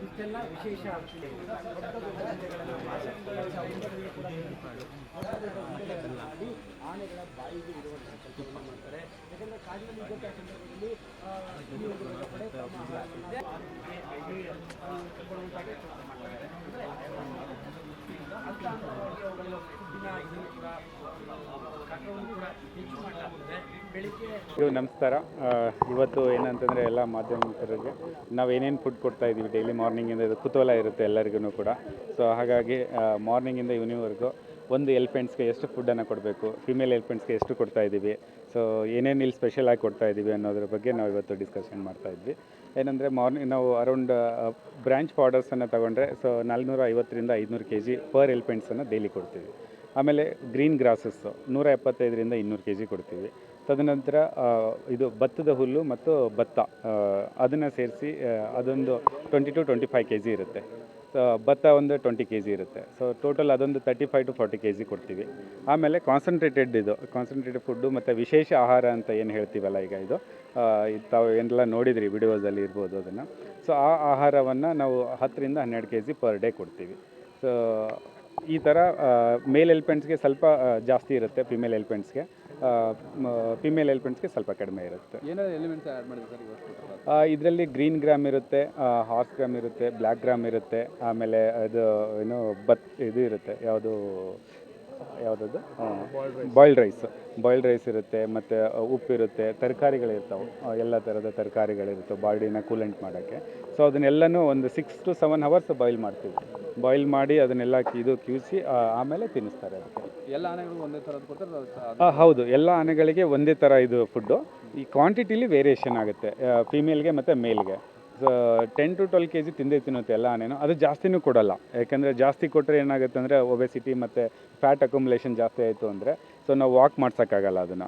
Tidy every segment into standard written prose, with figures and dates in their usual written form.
ಇಷ್ಟೆಲ್ಲ ವಿಶೇಷ ಆನೆಗಳ ಬಾಯಿಗೆ ಇರುವಂತಹ ಕೆಲಸವನ್ನು ಮಾಡ್ತಾರೆ. ಯಾಕಂದರೆ ಕಾಡಿನಲ್ಲಿ ಇದ್ದಂತಹ ಸಂದರ್ಭದಲ್ಲಿ ಈ ಒಂದು ಕಡೆ ತಮ್ಮ ಆಹಾರವನ್ನು ನಮಸ್ಕಾರ. ಇವತ್ತು ಏನಂತಂದರೆ ಎಲ್ಲ ಮಾಧ್ಯಮಿಕರಿಗೆ ನಾವೇನೇನು ಫುಡ್ ಕೊಡ್ತಾ ಇದ್ದೀವಿ ಡೈಲಿ ಮಾರ್ನಿಂಗಿಂದ ಇದು ಕುತೂಹಲ ಇರುತ್ತೆ ಎಲ್ಲರಿಗೂ ಕೂಡ. ಸೊ ಹಾಗಾಗಿ ಮಾರ್ನಿಂಗಿಂದ ಈವ್ನಿಂಗ್ವರೆಗೂ ಒಂದು ಎಲಿಫೆಂಟ್ಸ್ಗೆ ಎಷ್ಟು ಫುಡ್ಡನ್ನು ಕೊಡಬೇಕು, ಫಿಮೇಲ್ ಎಲಿಫೆಂಟ್ಸ್ಗೆ ಎಷ್ಟು ಕೊಡ್ತಾ ಇದ್ದೀವಿ, ಸೊ ಏನೇನು ಇಲ್ಲಿ ಸ್ಪೆಷಲಾಗಿ ಕೊಡ್ತಾ ಇದ್ದೀವಿ ಅನ್ನೋದ್ರ ಬಗ್ಗೆ ನಾವು ಇವತ್ತು ಡಿಸ್ಕಷನ್ ಮಾಡ್ತಾ ಇದ್ವಿ. ಏನಂದರೆ ಮಾರ್ನಿಂಗ್ ನಾವು ಅರೌಂಡ್ ಬ್ರ್ಯಾಂಚ್ ಫಾಡರ್ಸನ್ನು ತೊಗೊಂಡ್ರೆ ಸೊ 450ರಿಂದ 500 kg ಪರ್ ಎಲಿಫೆಂಟ್ಸನ್ನು ಡೈಲಿ ಕೊಡ್ತೀವಿ. ಆಮೇಲೆ ಗ್ರೀನ್ ಗ್ರಾಸಸ್ಸು 175ರಿಂದ 200 kg ಕೊಡ್ತೀವಿ. ತದನಂತರ ಇದು ಭತ್ತದ ಹುಲ್ಲು ಮತ್ತು ಭತ್ತ ಅದನ್ನು ಸೇರಿಸಿ ಅದೊಂದು 20 to 25 kg ಇರುತ್ತೆ. ಸೊ ಭತ್ತ ಒಂದು 20 kg ಇರುತ್ತೆ. ಸೊ ಟೋಟಲ್ ಅದೊಂದು 35 to 40 kg ಕೊಡ್ತೀವಿ. ಆಮೇಲೆ ಕಾನ್ಸಂಟ್ರೇಟೆಡ್ ಫುಡ್ಡು ಮತ್ತು ವಿಶೇಷ ಆಹಾರ ಅಂತ ಏನು ಹೇಳ್ತೀವಲ್ಲ, ಈಗ ಇದು ತಾವು ಏನೆಲ್ಲ ನೋಡಿದ್ರಿ ವಿಡಿಯೋಸಲ್ಲಿ ಇರ್ಬೋದು ಅದನ್ನು. ಸೊ ಆ ಆಹಾರವನ್ನು ನಾವು 10ರಿಂದ 12 kg ಪರ್ ಡೇ ಕೊಡ್ತೀವಿ. ಸೊ ಈ ಥರ ಮೇಲ್ ಎಲಿಫೆಂಟ್ಸ್ಗೆ ಸ್ವಲ್ಪ ಜಾಸ್ತಿ ಇರುತ್ತೆ, ಫಿಮೇಲ್ ಎಲಿಫೆಂಟ್ಸ್ಗೆ ಸ್ವಲ್ಪ ಕಡಿಮೆ ಇರುತ್ತೆ. ಏನಾದರೂ ಎಲಿಮೆಂಟ್ಸ್ ಆ್ಯಡ್ ಮಾಡಿದ್ರೆ ಇದರಲ್ಲಿ ಗ್ರೀನ್ ಗ್ರಾಮ್ ಇರುತ್ತೆ, ಹಾರ್ಸ್ ಗ್ರಾಮ್ ಇರುತ್ತೆ, ಬ್ಲ್ಯಾಕ್ ಗ್ರಾಮ್ ಇರುತ್ತೆ, ಆಮೇಲೆ ಇದು ಏನು ಇದು ಇರುತ್ತೆ, ಯಾವುದದು ಬಾಯ್ಲ್ಡ್ ರೈಸ್ ಇರುತ್ತೆ, ಮತ್ತು ಉಪ್ಪಿರುತ್ತೆ, ತರಕಾರಿಗಳಿರ್ತಾವೆ, ಎಲ್ಲ ಥರದ ತರಕಾರಿಗಳಿರ್ತವೆ ಬಾಡಿನ ಕೂಲೆಂಟ್ ಮಾಡೋಕ್ಕೆ. ಸೊ ಅದನ್ನೆಲ್ಲನೂ ಒಂದು 6 to 7 hours ಬಾಯ್ಲ್ ಮಾಡ್ತೀವಿ. ಬಾಯ್ಲ್ ಮಾಡಿ ಅದನ್ನೆಲ್ಲ ಕ್ಯೂಸಿ ಆಮೇಲೆ ತಿನ್ನಿಸ್ತಾರೆ. ಅದಕ್ಕೆ ಎಲ್ಲ ಆನೆಗಳು ಒಂದೇ ಥರದ್ದು ಕೊಡ್ತಾರೆ? ಹೌದು, ಎಲ್ಲ ಆನೆಗಳಿಗೆ ಒಂದೇ ಥರ ಇದು ಫುಡ್ಡು. ಈ ಕ್ವಾಂಟಿಟಿಲಿ ವೇರಿಯೇಷನ್ ಆಗುತ್ತೆ ಫೀಮೇಲ್ಗೆ ಮತ್ತು ಮೇಲ್ಗೆ. ಸೊ 10 to 12 kg ತಿನ್ನುತ್ತೆ ಎಲ್ಲ ಆನೆನೂ. ಅದು ಜಾಸ್ತಿನೂ ಕೊಡೋಲ್ಲ, ಯಾಕೆಂದರೆ ಜಾಸ್ತಿ ಕೊಟ್ಟರೆ ಏನಾಗುತ್ತೆ ಅಂದರೆ ಒಬೆಸಿಟಿ ಮತ್ತು ಫ್ಯಾಟ್ ಅಕ್ಯುಮುಲೇಷನ್ ಜಾಸ್ತಿ ಆಯಿತು ಅಂದರೆ ಸೊ ನಾವು ವಾಕ್ ಮಾಡ್ಸೋಕ್ಕಾಗಲ್ಲ ಅದನ್ನು.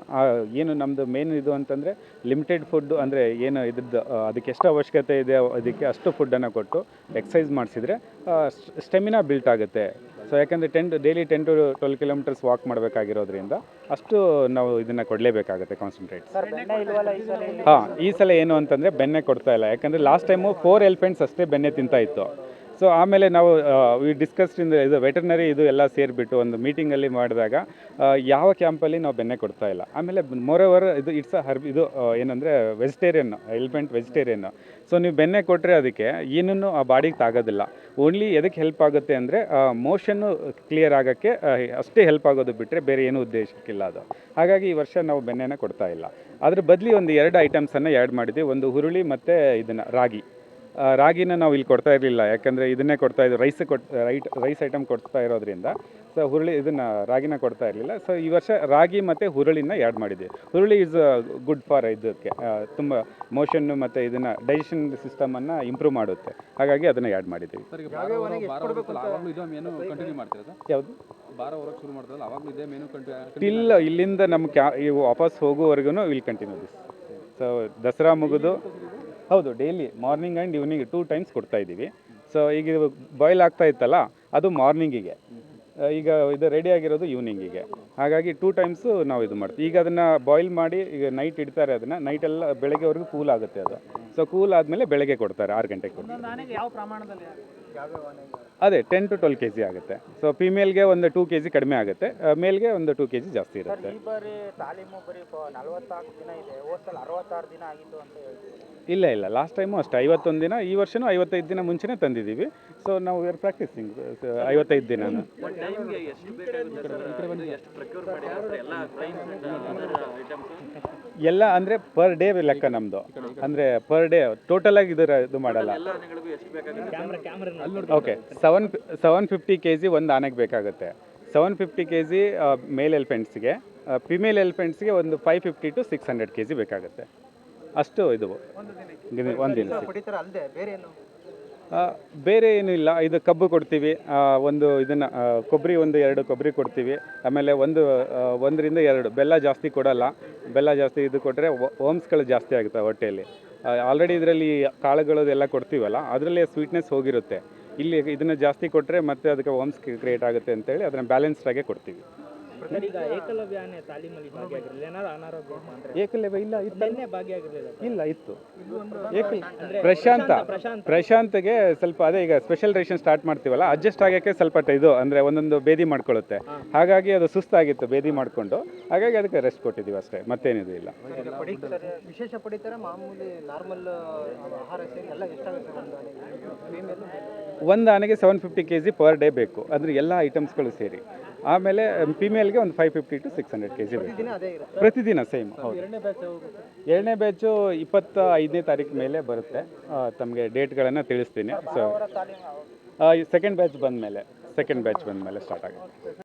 ಏನು ನಮ್ಮದು ಮೇನ್ ಇದು ಅಂತಂದರೆ ಲಿಮಿಟೆಡ್ ಫುಡ್ಡು, ಅಂದರೆ ಏನು ಇದ್ರದ್ದು ಅದಕ್ಕೆ ಎಷ್ಟು ಅವಶ್ಯಕತೆ ಇದೆ ಅದಕ್ಕೆ ಅಷ್ಟು ಫುಡ್ಡನ್ನು ಕೊಟ್ಟು ಎಕ್ಸಸೈಸ್ ಮಾಡಿಸಿದ್ರೆ ಸ್ಟೆಮಿನಾ ಬಿಲ್ಟ್ ಆಗುತ್ತೆ. ಸೊ ಯಾಕಂದರೆ ಡೈಲಿ 10 to 12 kilometers ವಾಕ್ ಮಾಡಬೇಕಾಗಿರೋದ್ರಿಂದ ಅಷ್ಟು ನಾವು ಇದನ್ನು ಕೊಡಲೇಬೇಕಾಗುತ್ತೆ ಕಾನ್ಸಂಟ್ರೇಟ್. ಈ ಸಲ ಏನು ಅಂತಂದರೆ ಬೆಣ್ಣೆ ಕೊಡ್ತಾ ಇಲ್ಲ, ಯಾಕಂದರೆ ಲಾಸ್ಟ್ ಟೈಮು 4 ಎಲಿಫೆಂಟ್ಸ್ ಅಷ್ಟೇ ಬೆಣ್ಣೆ ತಿಂತಾ ಇತ್ತು. ಸೊ ಆಮೇಲೆ ನಾವು ಡಿಸ್ಕಸ್ಡಿಂದ ಇದು ವೆಟರ್ನರಿ ಇದು ಎಲ್ಲ ಸೇರಿಬಿಟ್ಟು ಒಂದು ಮೀಟಿಂಗಲ್ಲಿ ಮಾಡಿದಾಗ ಯಾವ ಕ್ಯಾಂಪಲ್ಲಿ ನಾವು ಬೆಣ್ಣೆ ಕೊಡ್ತಾ ಇಲ್ಲ. ಆಮೇಲೆ ಮೋರೋವರ್ ಇದು ಇದು ಏನಂದರೆ ಎಲಿಫೆಂಟ್ ವೆಜಿಟೇರಿಯನ್ನು. ಸೊ ನೀವು ಬೆಣ್ಣೆ ಕೊಟ್ಟರೆ ಅದಕ್ಕೆ ಏನೂ ಆ ಬಾಡಿಗೆ ತಾಗೋದಿಲ್ಲ. ಓನ್ಲಿ ಎದಕ್ಕೆ ಹೆಲ್ಪ್ ಆಗುತ್ತೆ ಅಂದರೆ ಮೋಷನ್ನು ಕ್ಲಿಯರ್ ಆಗೋಕ್ಕೆ ಅಷ್ಟೇ ಹೆಲ್ಪ್ ಆಗೋದು ಬಿಟ್ಟರೆ ಬೇರೆ ಏನೂ ಉದ್ದೇಶಕ್ಕಿಲ್ಲ ಅದು. ಹಾಗಾಗಿ ಈ ವರ್ಷ ನಾವು ಬೆಣ್ಣೆನ ಕೊಡ್ತಾ ಇಲ್ಲ. ಅದ್ರ ಬದಲಿ ಒಂದು 2 ಐಟಮ್ಸನ್ನು ಆ್ಯಡ್ ಮಾಡಿದ್ವಿ. ಒಂದು ಹುರುಳಿ ಮತ್ತು ಇದನ್ನು ರಾಗಿನ ನಾವು ಇಲ್ಲಿ ಕೊಡ್ತಾ ಇರಲಿಲ್ಲ, ಯಾಕಂದರೆ ಇದನ್ನೇ ಕೊಡ್ತಾ ಇದ್ದು ರೈಸ್ ಐಟಮ್ ಕೊಡ್ತಾ ಇರೋದ್ರಿಂದ. ಸೊ ರಾಗಿನ ಕೊಡ್ತಾ ಇರಲಿಲ್ಲ. ಸೊ ಈ ವರ್ಷ ರಾಗಿ ಮತ್ತು ಹುರುಳಿನ ಆ್ಯಡ್ ಮಾಡಿದ್ವಿ. ಹುರುಳಿ ಈಸ್ ಗುಡ್ ಫಾರ್ ಇದಕ್ಕೆ, ತುಂಬ ಮೋಷನ್ನು ಮತ್ತು ಇದನ್ನು ಡೈಜೆಷನ್ ಸಿಸ್ಟಮನ್ನು ಇಂಪ್ರೂವ್ ಮಾಡುತ್ತೆ. ಹಾಗಾಗಿ ಅದನ್ನು ಆ್ಯಡ್ ಮಾಡಿದ್ದೀವಿ. ಯಾವುದು ಟಿಲ್ ಇಲ್ಲಿಂದ ಇವು ವಾಪಸ್ ಹೋಗುವವರೆಗೂ ಇಲ್ಲಿ ಕಂಟಿನ್ಯೂ ದಿಸ್. ಸೊ ದಸರಾ ಮುಗಿದು ಹೌದು, daily morning and evening 2 times ಕೊಡ್ತಾ ಇದ್ದೀವಿ. ಸೊ ಈಗ ಬಾಯ್ಲ್ ಆಗ್ತಾ ಇತ್ತಲ್ಲ, ಅದು ಮಾರ್ನಿಂಗಿಗೆ, ಈಗ ಇದು ರೆಡಿ ಆಗಿರೋದು ಈವ್ನಿಂಗಿಗೆ. ಹಾಗಾಗಿ 2 times ನಾವು ಇದು ಮಾಡ್ತೀವಿ. ಈಗ ಅದನ್ನು ಬಾಯ್ಲ್ ಮಾಡಿ ಈಗ ನೈಟ್ ಇಡ್ತಾರೆ, ಅದನ್ನು ನೈಟೆಲ್ಲ ಬೆಳಗ್ಗೆವರೆಗೂ ಕೂಲ್ ಆಗುತ್ತೆ ಅದು. ಸೊ ಕೂಲ್ ಆದಮೇಲೆ ಬೆಳಗ್ಗೆ ಕೊಡ್ತಾರೆ, 6 ಗಂಟೆಗೆ ಕೊಡ್ತಾರೆ. ಅದೇ 10 to 12 kg ಆಗುತ್ತೆ. ಸೊ ಫಿಮೇಲ್ಗೆ ಒಂದು 2 kg ಕಡಿಮೆ ಆಗುತ್ತೆ, ಮೇಲ್ಗೆ ಒಂದು 2 kg ಜಾಸ್ತಿ ಇರುತ್ತೆ. ಇಲ್ಲ ಲಾಸ್ಟ್ ಟೈಮು ಅಷ್ಟೇ 51 ದಿನ, ಈ ವರ್ಷವೂ 55 ದಿನ ಮುಂಚೆನೇ ತಂದಿದ್ದೀವಿ. ಸೊ ನಾವು ವಿ ಆರ್ ಪ್ರಾಕ್ಟೀಸಿಂಗ್ 55 ದಿನ. ಎಲ್ಲ ಅಂದರೆ ಪರ್ ಡೇ ಲೆಕ್ಕ ನಮ್ಮದು. ಅಂದರೆ ಪರ್ ಪರ್ ಡೇ ಟೋಟಲಾಗಿ ಇದು ಮಾಡಲ್ಲ. ಓಕೆ 750 kg ಒಂದು ಆನೆಗೆ ಬೇಕಾಗುತ್ತೆ. 750 kg ಮೇಲ್ ಎಲಿಫೆಂಟ್ಸ್ಗೆ, ಫಿಮೇಲ್ ಎಲಿಫೆಂಟ್ಸ್ಗೆ ಒಂದು 550 to 600 kg ಬೇಕಾಗುತ್ತೆ. ಅಷ್ಟು ಇದು ಒಂದು ದಿನ. ಬೇರೆ ಏನೂ ಇಲ್ಲ. ಇದು ಕಬ್ಬು ಕೊಡ್ತೀವಿ, ಒಂದು ಇದನ್ನು ಕೊಬ್ಬರಿ, ಒಂದು 2 ಕೊಬ್ಬರಿ ಕೊಡ್ತೀವಿ. ಆಮೇಲೆ 1-2 ಬೆಲ್ಲ ಜಾಸ್ತಿ ಕೊಡಲ್ಲ. ಬೆಲ್ಲ ಜಾಸ್ತಿ ಇದು ಕೊಟ್ಟರೆ ವರ್ಮ್ಸ್ಗಳು ಜಾಸ್ತಿ ಆಗುತ್ತೆ ಹೊಟ್ಟೆಯಲ್ಲಿ. ಆಲ್ರೆಡಿ ಇದರಲ್ಲಿ ಕಾಳುಗಳು ಎಲ್ಲ ಕೊಡ್ತೀವಲ್ಲ, ಅದರಲ್ಲೇ ಸ್ವೀಟ್ನೆಸ್ ಹೋಗಿರುತ್ತೆ. ಇಲ್ಲಿ ಇದನ್ನು ಜಾಸ್ತಿ ಕೊಟ್ಟರೆ ಮತ್ತೆ ಅದಕ್ಕೆ ವರ್ಮ್ಸ್ ಕ್ರಿಯೇಟ್ ಆಗುತ್ತೆ ಅಂತೇಳಿ ಅದನ್ನು ಬ್ಯಾಲೆನ್ಸ್ಡಾಗೆ ಕೊಡ್ತೀವಿ. ಈಗ ಏಕಲವ್ಯ ಆನೆ ತಾಲೀಮಲ್ಲಿ ಭಾಗಿಯಾಗಿರಲಿಲ್ಲ, ಏನಾದ್ರು ಅನಾರೋಗ್ಯ ಏಕಲವ್ಯ ಇಲ್ಲ ಇದನ್ನೇ ಭಾಗಿಯಾಗಿರಲಿಲ್ಲ. ಇಲ್ಲ ಇತ್ತು. ಪ್ರಶಾಂತ್ಗೆ ಸ್ವಲ್ಪ ಅದೇ ಈಗ ಸ್ಪೆಷಲ್ ರೇಷನ್ ಸ್ಟಾರ್ಟ್ ಮಾಡ್ತೀವಲ್ಲ, ಅಡ್ಜಸ್ಟ್ ಆಗೋಕ್ಕೆ ಸ್ವಲ್ಪ ಇದು ಅಂದರೆ ಒಂದೊಂದು ಬೇದಿ ಮಾಡ್ಕೊಳ್ಳುತ್ತೆ. ಹಾಗಾಗಿ ಅದು ಸುಸ್ತಾಗಿತ್ತು ಬೇದಿ ಮಾಡಿಕೊಂಡು, ಹಾಗಾಗಿ ಅದಕ್ಕೆ ರೆಸ್ಟ್ ಕೊಟ್ಟಿದ್ದೀವಿ ಅಷ್ಟೇ, ಮತ್ತೇನಿದು ಇಲ್ಲ. ವಿಶೇಷ ಪಡಿತರ ಮಾಮೂಲಿ ನಾರ್ಮಲ್ ಆಹಾರ ಸೇರಿ ಎಲ್ಲ ಎಷ್ಟಾಗುತ್ತೆ ಒಂದು ಆನೆಗೆ 750 kg ಪರ್ ಡೇ ಬೇಕು, ಅಂದರೆ ಎಲ್ಲ ಐಟಮ್ಸ್ಗಳು ಸೇರಿ. ಆಮೇಲೆ ಫಿಮೇಲ್ಗೆ ಒಂದು 550 to 600 kg ಬೇಕು ಪ್ರತಿದಿನ ಸೇಮ್. ಹೌದು. ಎರಡನೇ ಬ್ಯಾಚು 25ನೇ ತಾರೀಕು ಮೇಲೆ ಬರುತ್ತೆ. ತಮಗೆ ಡೇಟ್ಗಳನ್ನು ತಿಳಿಸ್ತೀನಿ. ಸೊ ಸೆಕೆಂಡ್ ಬ್ಯಾಚ್ ಬಂದಮೇಲೆ ಸ್ಟಾರ್ಟ್ ಆಗುತ್ತೆ.